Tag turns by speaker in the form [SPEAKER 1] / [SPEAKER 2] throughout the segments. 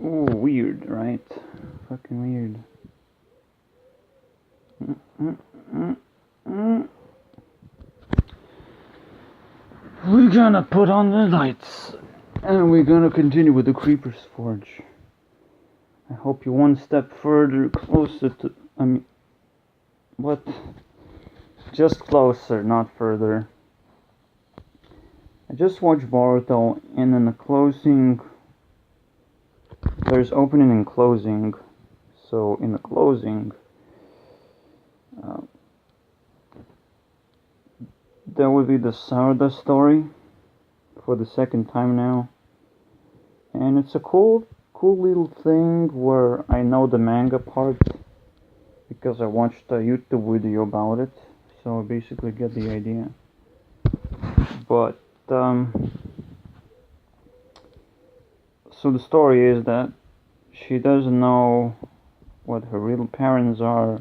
[SPEAKER 1] Ooh, weird, right? Fucking weird. We're gonna put on the lights. And we're gonna continue with the Creeper's Forge. I hope you one step further, closer to... I mean... What? Just closer, not further. I just watched Boruto, and in the closing... There's opening and closing. So, in the closing... there will be the Sarada story for the second time now. And it's a cool little thing where I know the manga part because I watched a YouTube video about it, so I basically get the idea. But so the story is that she doesn't know what her real parents are.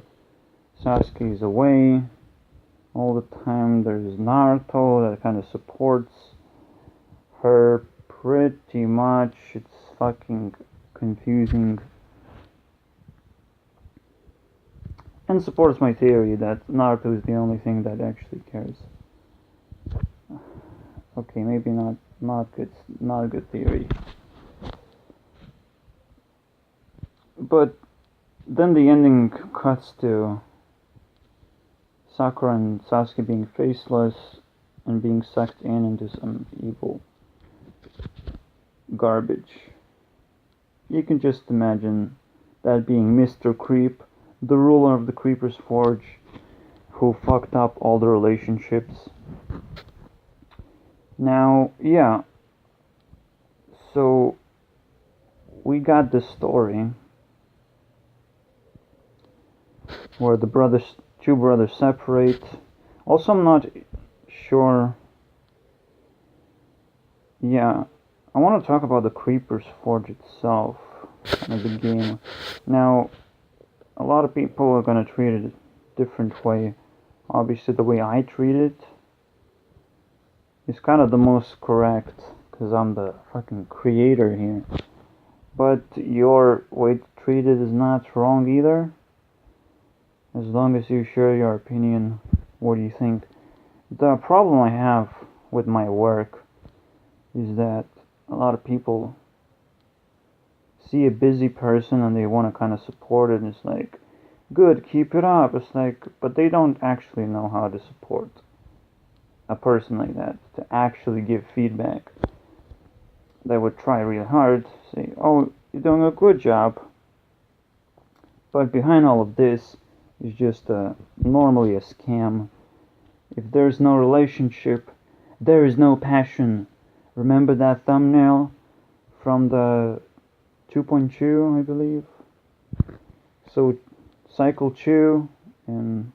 [SPEAKER 1] Sasuke is away all the time. There's Naruto that kind of supports her pretty much. It's fucking confusing. And supports my theory that Naruto is the only thing that actually cares. Okay, maybe not a good theory. But then the ending cuts to Sakura and Sasuke being faceless and being sucked into some evil garbage. You can just imagine that being Mr. Creep, the ruler of the Creeper's Forge, who fucked up all the relationships. Now, yeah, so we got this story where the two brothers separate. Also, I'm not sure. Yeah, I want to talk about the Creeper's Forge itself, of the game. Now, a lot of people are gonna treat it a different way. Obviously, the way I treat it is kind of the most correct, because I'm the fucking creator here. But your way to treat it is not wrong either. As long as you share your opinion, what do you think? The problem I have with my work is that a lot of people see a busy person and they want to kind of support it, and it's like, good, keep it up. It's like, but they don't actually know how to support a person like that, to actually give feedback. They would try really hard, say, oh, you're doing a good job. But behind all of this is just normally a scam. If there's no relationship, there is no passion. Remember that thumbnail from the 2.2, I believe? So, Cycle 2 and...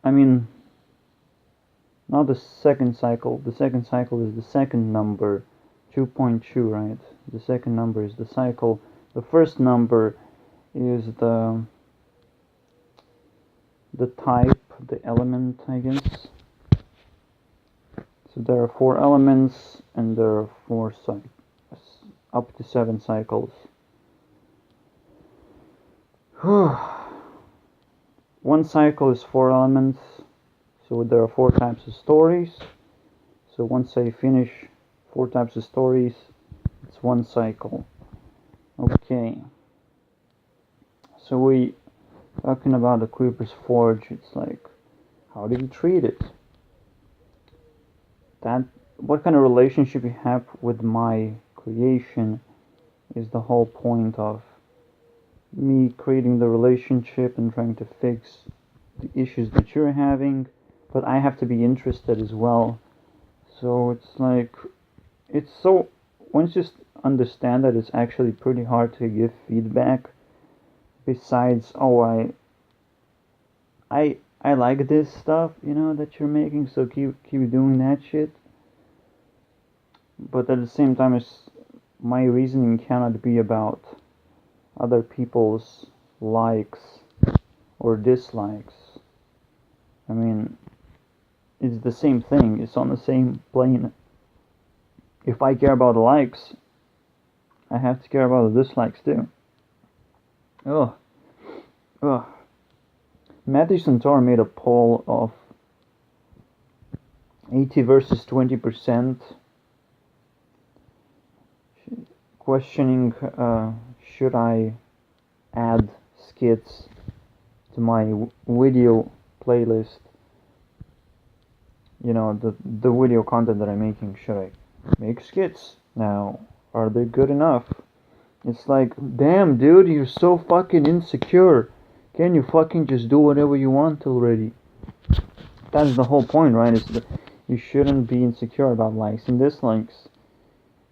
[SPEAKER 1] I mean, not the second cycle. The second cycle is the second number, 2.2, right? The second number is the cycle. The first number is the type, the element, I guess. So there are 4 elements, and there are 4 up to 7 cycles. One cycle is 4 elements, so there are 4 types of stories. So once I finish 4 types of stories, it's 1 cycle. Okay. So we talking about the Creeper's Forge. It's like, how do you treat it? What kind of relationship you have with my creation is the whole point of me creating the relationship and trying to fix the issues that you're having, but I have to be interested as well. So it's like, it's so, once you understand that, it's actually pretty hard to give feedback. Besides, oh, I like this stuff, that you're making, so keep doing that shit. But at the same time, my reasoning cannot be about other people's likes or dislikes. I mean, it's the same thing. It's on the same plane. if I care about the likes, I have to care about the dislikes too. Ugh. Ugh. Matthew Santoro made a poll of 80 versus 20%, questioning should I add skits to my video playlist. You know, the video content that I'm making, should I make skits now? Are they good enough? It's like, damn dude, you're so fucking insecure. Can you fucking just do whatever you want already? That's the whole point, right? Is that you shouldn't be insecure about likes and dislikes.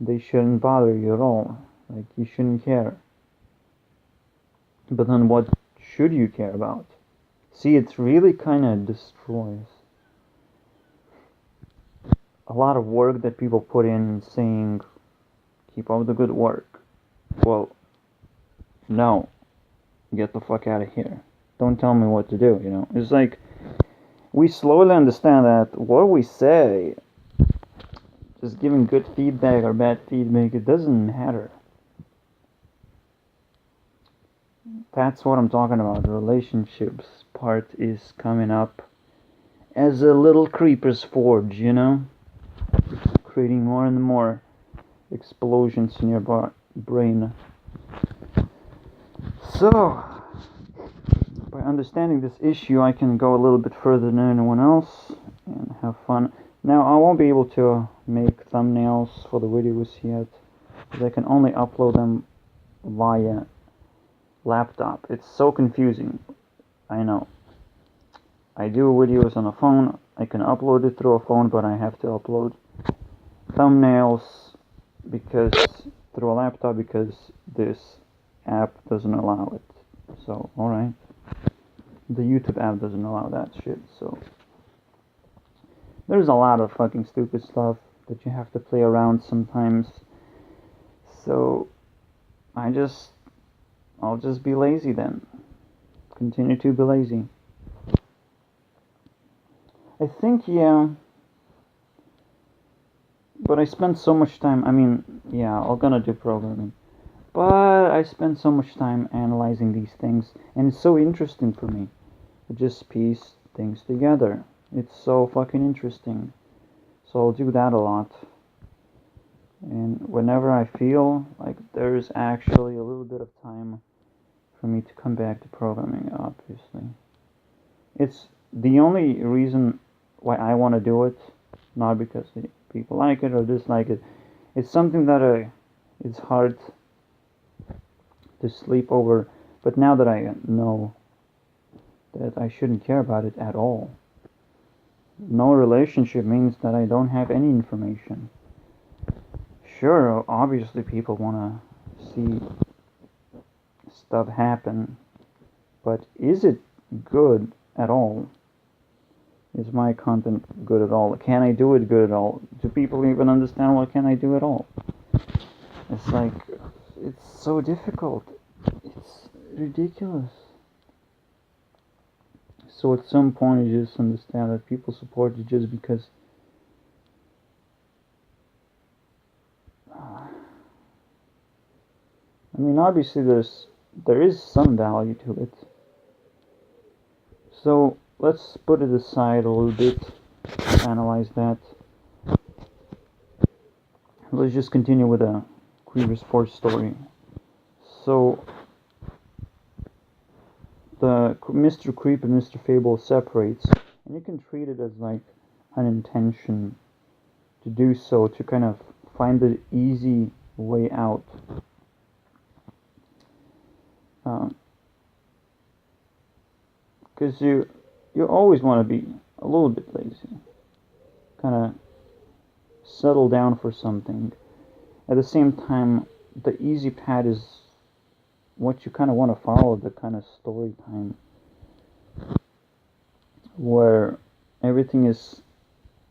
[SPEAKER 1] They shouldn't bother you at all. Like, you shouldn't care. But then what should you care about? See, it really kind of destroys a lot of work that people put in saying, keep up the good work. Well, no. Get the fuck out of here. Don't tell me what to do, you know? It's like, we slowly understand that what we say, just giving good feedback or bad feedback, it doesn't matter. That's what I'm talking about. The relationships part is coming up as a little creeper's forge, you know? Creating more and more explosions in your brain. So, by understanding this issue, I can go a little bit further than anyone else and have fun. Now, I won't be able to make thumbnails for the videos yet, because I can only upload them via laptop. It's so confusing. I know. I do videos on a phone. I can upload it through a phone, but I have to upload thumbnails because through a laptop because this app doesn't allow it. So, alright. The YouTube app doesn't allow that shit, so there's a lot of fucking stupid stuff that you have to play around sometimes. So I'll just be lazy then. Continue to be lazy. I think, yeah. But I spent so much time, I'm gonna do programming. But I spend so much time analyzing these things, and it's so interesting for me to just piece things together. It's so fucking interesting. So I'll do that a lot. And whenever I feel like there's actually a little bit of time for me to come back to programming, obviously. It's the only reason why I want to do it, not because people like it or dislike it. It's something that it's hard to sleep over, but now that I know that I shouldn't care about it at all. No relationship means that I don't have any information. Sure, obviously people want to see stuff happen, but is it good at all? Is my content good at all? Can I do it good at all? Do people even understand what can I do at all? It's like, it's so difficult. It's ridiculous. So at some point you just understand that people support you just because obviously there is some value to it. So let's put it aside a little bit, analyze that. Let's just continue with a Creeper Sports story. So the Mr. Creep and Mr. Fable separates, and you can treat it as like an intention to do so, to kind of find the easy way out. Because you always want to be a little bit lazy, kind of settle down for something. At the same time, the easy path is what you kind of want to follow, the kind of story time where everything is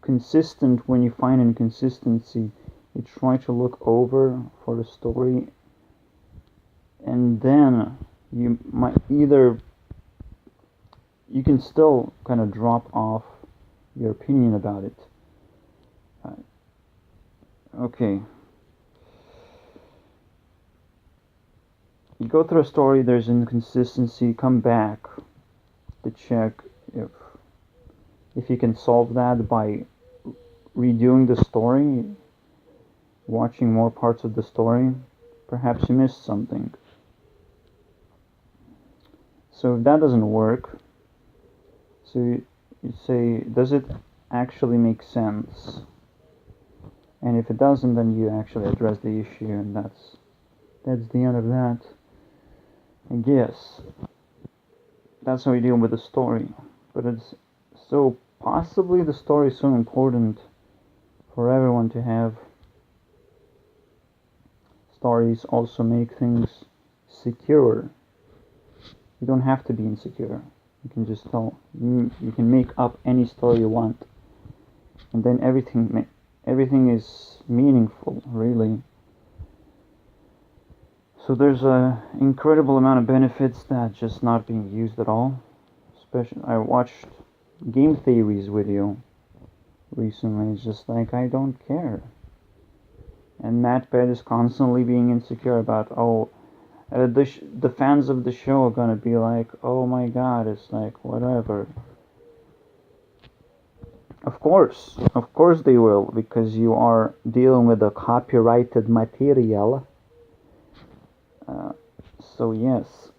[SPEAKER 1] consistent. When you find inconsistency, you try to look over for the story, and then you might you can still kind of drop off your opinion about it. Okay. You go through a story, there's inconsistency, come back to check if you can solve that by redoing the story, watching more parts of the story. Perhaps you missed something. So if that doesn't work, so you say, does it actually make sense? And if it doesn't, then you actually address the issue, and that's the end of that. I guess that's how we deal with the story. But it's so possibly the story is so important for everyone to have. Stories also make things secure. You don't have to be insecure. You can just tell. You can make up any story you want, and then everything is meaningful, really. So there's a incredible amount of benefits that just not being used at all. Especially, I watched Game Theory's video recently. It's just like, I don't care. And MatPat is constantly being insecure about, the fans of the show are gonna be like, oh my god, it's like, whatever. Of course they will, because you are dealing with a copyrighted material. So yes,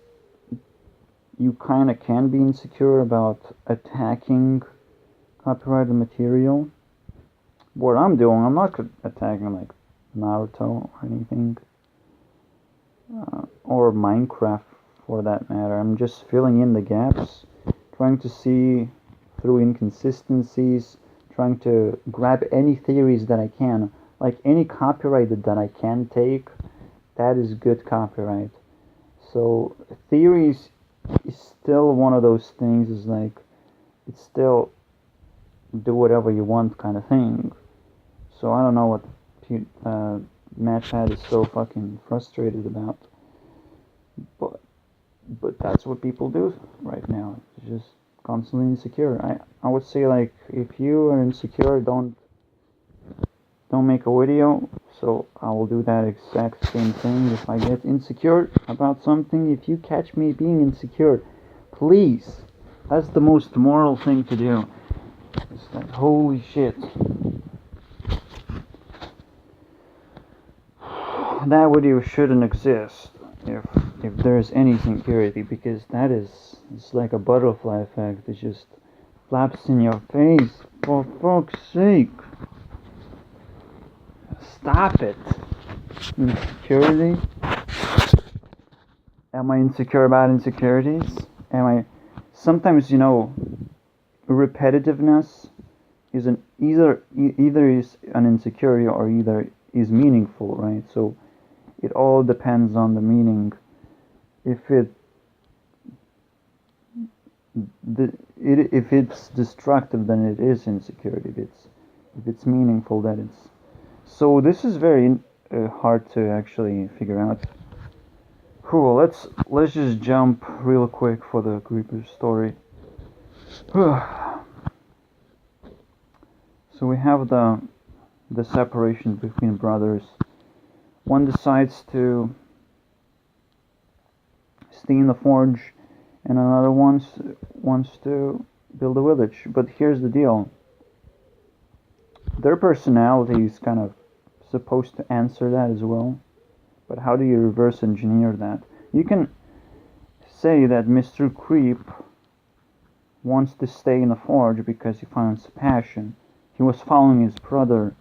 [SPEAKER 1] you kinda can be insecure about attacking copyrighted material. What I'm doing, I'm not attacking like Naruto or anything, or Minecraft for that matter. I'm just filling in the gaps, trying to see through inconsistencies, trying to grab any theories that I can, like any copyrighted that I can take. That is good copyright. So theories is still one of those things. Is like, it's still do whatever you want kind of thing. So I don't know what MatPat is so fucking frustrated about, but that's what people do right now. It's just constantly insecure. I would say, like, if you are insecure, don't make a video. So I will do that exact same thing if I get insecure about something. If you catch me being insecure, please, that's the most moral thing to do. It's like, holy shit, that video shouldn't exist if there's any security, because it's like a butterfly effect. It just flaps in your face. For fuck's sake, stop it. Insecurity? Am I insecure about insecurities? Sometimes, repetitiveness is either is an insecurity or either is meaningful, right? So it all depends on the meaning. If if it's destructive, then it is insecurity. If it's meaningful, then it's. So this is very hard to actually figure out. Cool. Let's just jump real quick for the creeper story. So we have the separation between brothers. One decides to stay in the forge, and another wants to build a village. But here's the deal. Their personality is kind of supposed to answer that as well. But how do you reverse engineer that? You can say that Mr. Creep wants to stay in the forge because he finds passion. He was following his brother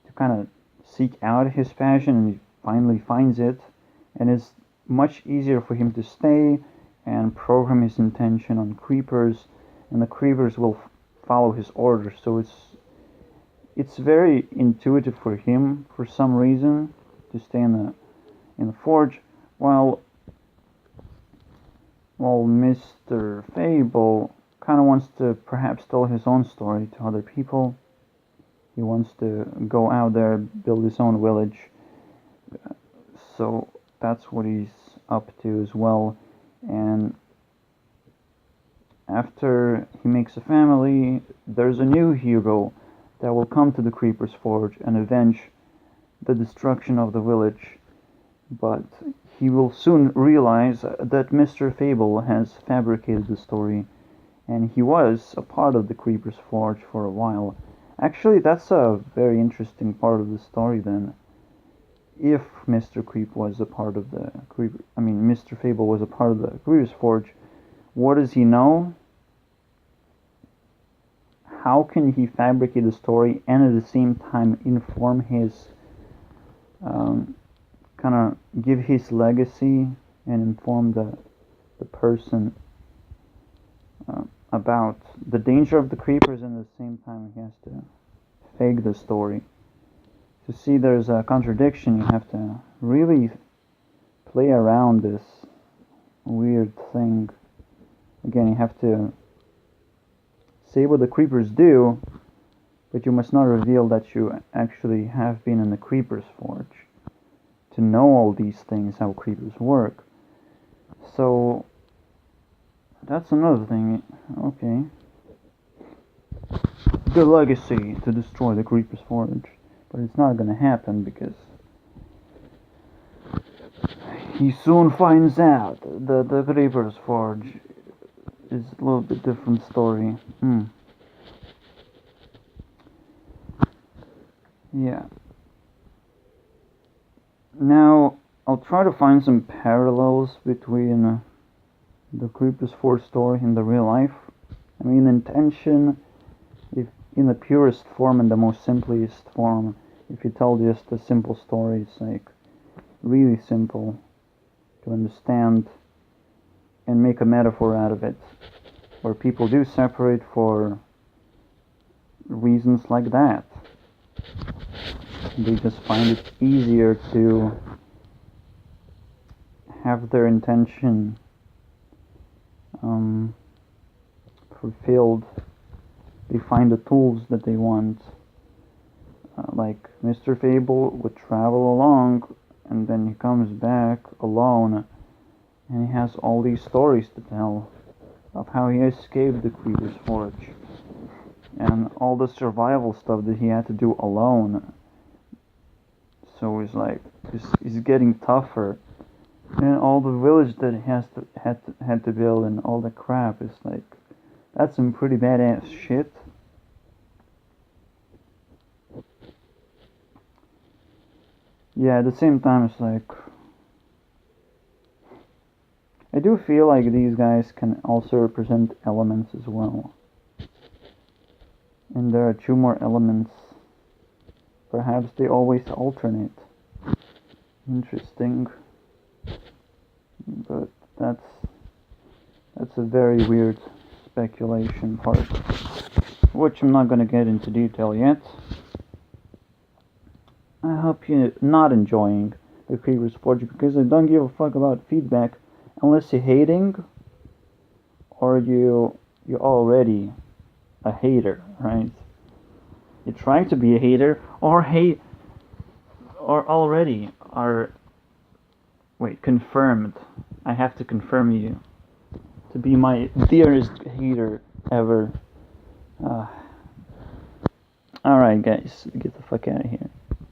[SPEAKER 1] to kind of seek out his passion, and he finally finds it, and it's much easier for him to stay and program his intention on creepers, and the creepers will follow his orders. So it's very intuitive for him for some reason to stay in the forge, while Mr. Fable kind of wants to perhaps tell his own story to other people. He wants to go out there, build his own village. So that's what he's up to as well. And after he makes a family, there's a new hero that will come to the Creeper's Forge and avenge the destruction of the village. But he will soon realize that Mr. Fable has fabricated the story, and he was a part of the Creeper's Forge for a while. Actually, that's a very interesting part of the story then. If Mr. Creep was a part of the Mr. Fable was a part of the Creeper's Forge, what does he know? How can he fabricate the story and at the same time inform his kind of give his legacy and inform the person about the danger of the creepers, and at the same time he has to fake the story. To see there's a contradiction, you have to really play around this weird thing. Again, you have to say what the creepers do, but you must not reveal that you actually have been in the Creeper's Forge to know all these things, how creepers work. So that's another thing. Okay. The legacy to destroy the Creeper's Forge. But it's not gonna happen because he soon finds out that the Creeper's Forge is a little bit different story. Yeah. Now, I'll try to find some parallels between the Creeper's Forge story and the real life. I mean, intention, if in the purest form and the most simplest form, if you tell just a simple story, it's like really simple to understand and make a metaphor out of it, where people do separate for reasons like that. They just find it easier to have their intention fulfilled. They find the tools that they want. Like Mr. Fable would travel along, and then he comes back alone, and he has all these stories to tell of how he escaped the Creeper's Forge, and all the survival stuff that he had to do alone. So he's like, he's getting tougher, and all the village that he had to build and all the crap is like, that's some pretty badass shit. Yeah, at the same time, it's like, I do feel like these guys can also represent elements as well. And there are two more elements. Perhaps they always alternate. Interesting. But that's a very weird speculation part, which I'm not going to get into detail yet. I hope you're not enjoying the Creeper's Forge, because I don't give a fuck about feedback unless you're hating or you're already a hater, right? You're trying to be a hater or already are confirmed. I have to confirm you to be my dearest hater ever. Alright guys, get the fuck out of here.